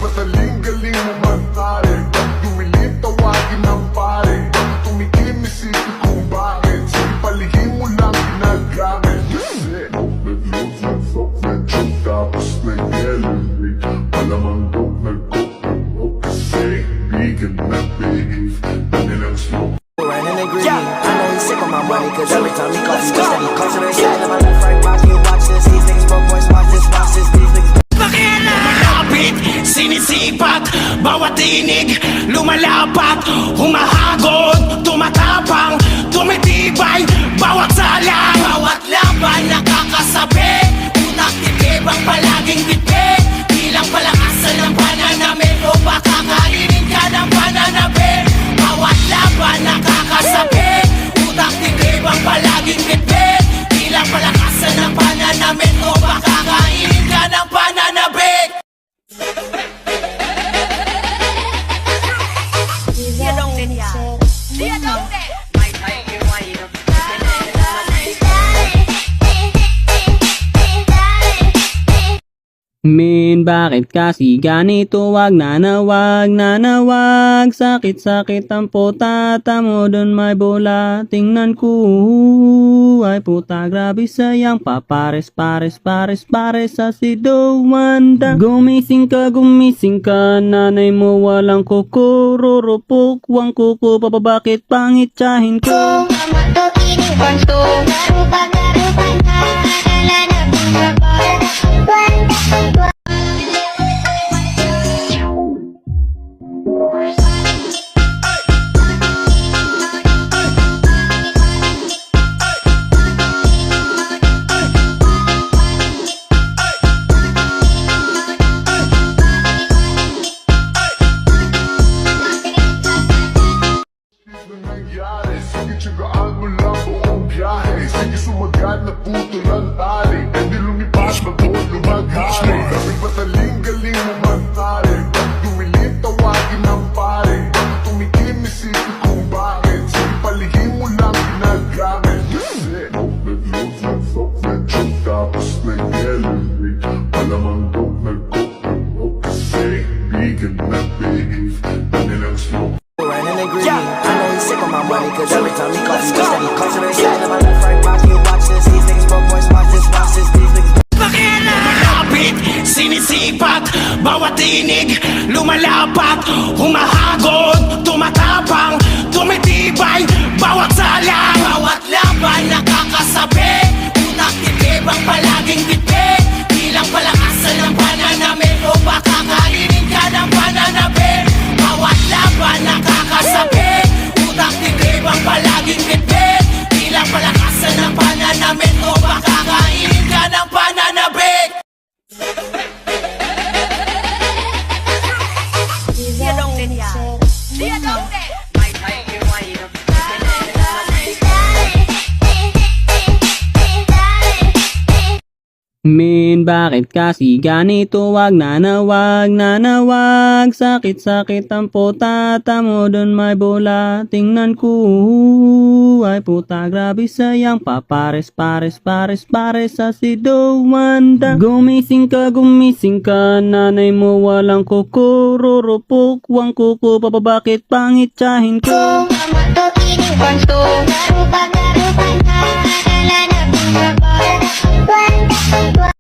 Bataling galing mo man pare, pag dumilim tawagin ng pare. Pag tumikim isipin kung bakit, sige palihim mo lang ginagamit. Kasi nag-load, nag-fuck, nag-joke, tapos nag-elevate. Malamang dog, nag-cook, kasi vegan na beef, danilang smoke. Right in the green, I know he's sick of my money, cause every time he calls, he steady closing his head in my left right pocket. Watch this, these niggas broke boys, watch this, these niggas. Malapit, sinisipat, bawat tinig, lumalapat, humahagod, tumatapang, tumitibay, bawat salang, bawat laban, nakakasabi, utak titibang palaging bitbit, bilang palakasan ng pananamit, o baka kainin ka ng pananabit, bawat laban, nakakasabi, utak titibang palaging bitbit, bilang palakasan ng pananamit, o baka kainin ka ng pananabit. Min, bakit kasi ganito? Wag na nawag, sakit-sakit ang potata mo, dun may bola, tingnan ko. Ay puta, grabe sayang, papares sa si Dowanda. Gumising ka, nanay mo walang kuko, rurupok, wang kuko, bakit pangit tsahin ko? Sige tsagaan mo lang buong biyahe, sige sumagat na puto ng tali, hindi lumipas bago lumaghari. Kasi bataling galing mo man pare, pag dumilim tawagin ng pare. Pag tumikim isipin kung bakit, sige palihim mo lang ginagamit. Kasi nag-load, nag-fuck, nag-joke, tapos nag-elevate. Malamang dog, nag-cook, kasi vegan na beef, danilang smoke. Right in the green, I know he's sick of my money, cause every time he calls, he steady closing his head in my left right pocket. Watch this, these niggas broke boys, watch this, these niggas. Malapit, sinisipat, bawat tinig, lumalapat, humahagod, tumatapang, tumitibay, bawat salang, bawat laban, nakakasabi, utak titibang palaging bitbit, bilang palakasan ng pananamit, o baka kainin ka ng pananabit, bawat laban, nakakasabi, utak titibang palaging bitbit, bilang palakasan ng pananamit, o baka kainin ka ng pananabit. Min, bakit kasi ganito? Wag na nawag, sakit-sakit ang potata mo, dun may bola, tingnan ko. Ay puta, grabe sayang, papares sa si Dowanda. Gumising ka, nanay mo walang kuko, rurupok, wang kuko, bakit pangit tsahin ko?